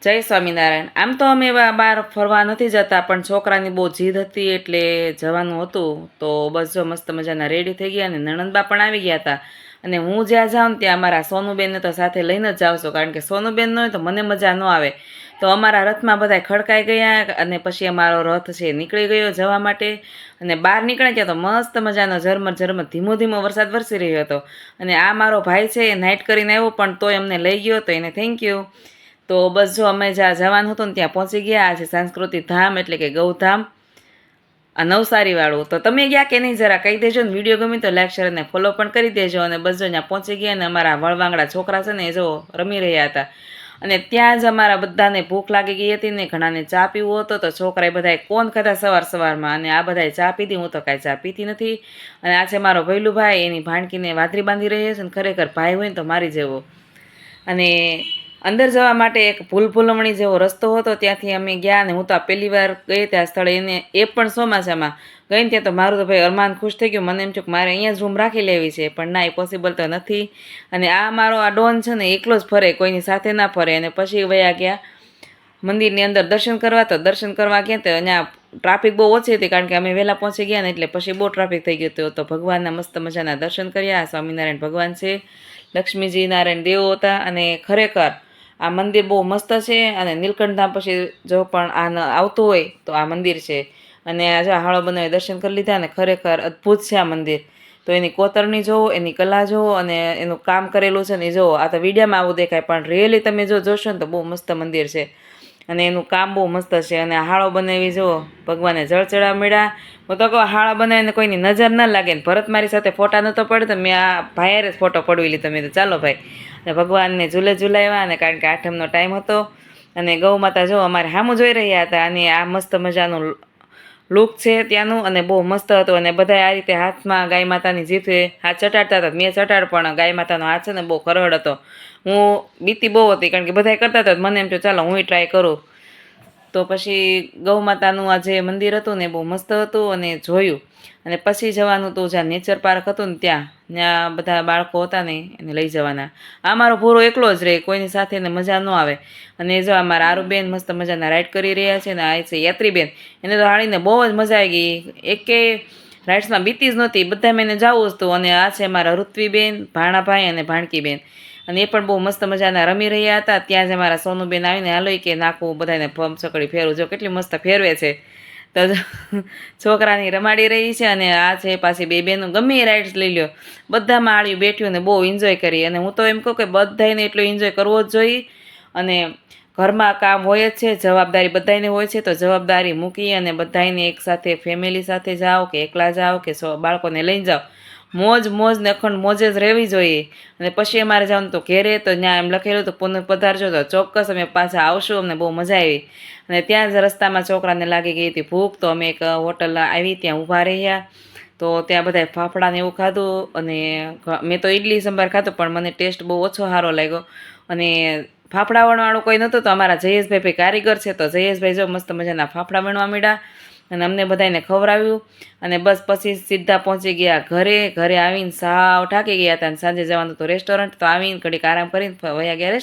જય સ્વામિનારાયણ। આમ તો અમે બહાર ફરવા નથી જતા, પણ છોકરાની બહુ જીદ હતી એટલે જવાનું હતું। તો બસ જો મસ્ત મજાના રેડી થઈ ગયા અને નણંદબા પણ આવી ગયા હતા। અને હું જ્યાં જાઉં ત્યાં અમારા સોનુબેનને તો સાથે લઈને જ જાઉં છું, કારણ કે સોનુબેન ન હોય તો મને મજા ન આવે। તો અમારા રથમાં બધા ખડકાઈ ગયા અને પછી અમારો રથ છે નીકળી ગયો જવા માટે। અને બહાર નીકળ્યા ત્યાં તો મસ્ત મજાનો ઝરમર ઝરમર ધીમો ધીમો વરસાદ વરસી રહ્યો હતો। અને આ મારો ભાઈ છે એ નાઇટ કરીને આવ્યો, પણ તોય અમને લઈ ગયો, તો એને થેન્ક યુ। તો બસ જો અમે જ્યાં જવાનું હતું ને ત્યાં પહોંચી ગયા। આ છે સાંસ્કૃતિક ધામ એટલે કે ગૌધામ, આ નવસારીવાળું। તો તમે ગયા કે નહીં જરા કહી દેજો ને। વિડીયો ગમી તો લાઈક શેર અને ફોલો પણ કરી દેજો। અને બસ જો ત્યાં પહોંચી ગયા ને અમારા વળવાંગડા છોકરા છે ને એ જો રમી રહ્યા હતા। અને ત્યાં જ અમારા બધાને ભૂખ લાગી ગઈ હતી ને ઘણાને ચા પીવો હતો, તો છોકરાએ બધાએ કોણ ખાધા સવાર સવારમાં, અને આ બધાએ ચા પીધી। હું તો કાંઈ ચા પીતી નથી। અને આ છે મારો ભૈલુભાઈ, એની ભાણકીને વાદરી બાંધી રહી છે, ને ખરેખર ભાઈ હોય ને તો મારી જેવો। અને અંદર જવા માટે એક ભૂલભૂલવણી જેવો રસ્તો હતો, ત્યાંથી અમે ગયા। ને હું તો આ પહેલી વાર ગઈ ત્યાં સ્થળે, એને એ પણ ચોમાસામાં ગઈ ને ત્યાં તો મારું તો ભાઈ અરમાન ખુશ થઈ ગયું। મને એમ થયું કે મારે અહીંયા જ રૂમ રાખી લેવી છે, પણ ના, એ પોસિબલ તો નથી। અને આ મારો આ ડોન છે ને એકલો જ ફરે, કોઈની સાથે ના ફરે। અને પછી વયા ગયા મંદિરની અંદર દર્શન કરવા। તો દર્શન કરવા ગયા તો અહીંયા ટ્રાફિક બહુ ઓછી હતી, કારણ કે અમે વહેલા પહોંચી ગયા ને એટલે પછી બહુ ટ્રાફિક થઈ ગયું હતું। તો ભગવાનના મસ્ત મજાના દર્શન કર્યા। સ્વામિનારાયણ ભગવાન છે, લક્ષ્મીજી નારાયણ દેવો હતા, અને ખરેખર આ મંદિર બહુ મસ્ત છે। અને નીલકંઠધામ પછી જો પણ આ આવતું હોય તો આ મંદિર છે। અને આ જો હાળો બનાવી દર્શન કરી લીધા, અને ખરેખર અદ્ભુત છે આ મંદિર। તો એની કોતરણી જોવો, એની કલા જોવો, અને એનું કામ કરેલું છે ને એ જોવો। આ તો વિડીયોમાં આવું દેખાય, પણ રિયલી તમે જો જોશો ને તો બહુ મસ્ત મંદિર છે, અને એનું કામ બહુ મસ્ત છે। અને હાળો બનાવી જુઓ, ભગવાને જળ ચડાવવા મળ્યા। હું તો કહું હાળો બનાવીને કોઈની નજર ના લાગે ને। ભરત મારી સાથે ફોટા નહોતો પડ્યો તો મેં આ ભાઈ જ ફોટો પડવી લીધો। મેં તો ચાલો ભાઈ, અને ભગવાનને ઝૂલે ઝૂલાવ્યા, અને કારણ કે આઠમનો ટાઈમ હતો। અને ગૌ માતા જો અમારે સામું જોઈ રહ્યા હતા। અને આ મસ્ત મજાનું લુક છે ત્યાંનું, અને બહુ મસ્ત હતું। અને બધા આ રીતે હાથમાં ગાય માતાની જીભે હાથ ચટાડતા હતા। મેં ચટાડ, પણ ગાય માતાનો હાથ છે ને બહુ કરડ હતો। હું બીતી બહુ હતી, કારણ કે બધા કરતા હતા, મને એમ થયું ચાલો હું ટ્રાય કરું। તો પછી ગૌ માતાનું આ જે મંદિર હતું ને બહુ મસ્ત હતું, અને જોયું। અને પછી જવાનું હતું જ્યાં નેચર પાર્ક હતું ને ત્યાં બધા બાળકો હતા ને એને લઈ જવાના। આ મારો ભૂરો એકલો જ રહે, કોઈની સાથે ને મજા ન આવે। અને જો અમારા આરુબેન મસ્ત મજાના રાઈડ કરી રહ્યા છે, ને આ છે યાત્રીબેન, એને તો હાળીને બહુ જ મજા આવી ગઈ। એકે રાઇડ્સમાં બીતી જ નહોતી, બધા મેં એને જવું જ હતું। અને આ છે મારા ઋત્વીબેન, ભાણાભાઈ અને ભાણકીબેન, અને એ પણ બહુ મસ્ત મજાના રમી રહ્યા હતા। ત્યાં જ અમારા સોનુબેન આવીને હાલો કે નાખું બધાને પમચકડી ફેરવું, જો કેટલી મસ્ત ફેરવે છે। તો છોકરાની રમાડી રહી છે। અને આ છે પાછી બે બેનું, ગમે એ રાઇડ્સ લઈ લ્યો, બધામાં આળ્યું બેઠ્યું ને બહુ એન્જોય કરી। અને હું તો એમ કહું કે બધાને એટલો એન્જોય કરવો જ જોઈએ। અને ઘરમાં કામ હોય જ છે, જવાબદારી બધાને હોય છે, તો જવાબદારી મૂકી અને બધાને એકસાથે ફેમિલી સાથે જાઓ કે એકલા જાઓ કે બાળકોને લઈને જાઓ, મોજ મોજ ને અખંડ મોજ જ રહેવી જોઈએ। અને પછી અમારે જવાનું તો ઘેરે, તો ત્યાં એમ લખેલું તો પુનઃ પધારજો, તો ચોક્કસ અમે પાછા આવશું, અમને બહુ મજા આવી। અને ત્યાં જ રસ્તામાં છોકરાને લાગી ગઈ હતી ભૂખ, તો અમે એક હોટલ આવી ત્યાં ઊભા રહ્યા। તો ત્યાં બધાએ ફાફડા ને એવું ખાધું, અને મેં તો ઇડલી સંભાર ખાધું, પણ મને ટેસ્ટ બહુ ઓછો સારો લાગ્યો। અને ફાફડા વણવાળું કોઈ નહોતું, તો અમારા જયેશભાઈ ભાઈ કારીગર છે, તો જયેશભાઈ જો મસ્ત મજાના ફાફડા વણવા માંડ્યા, અને અમને બધાને ખવડાવ્યું। અને બસ પછી સીધા પહોંચી ગયા ઘરે। ઘરે આવીને સાવ થાકી ગયા હતા, અને સાંજે જવાનું તો રેસ્ટોરન્ટ, તો આવીને ઘડીક આરામ કરીને વયા ગયા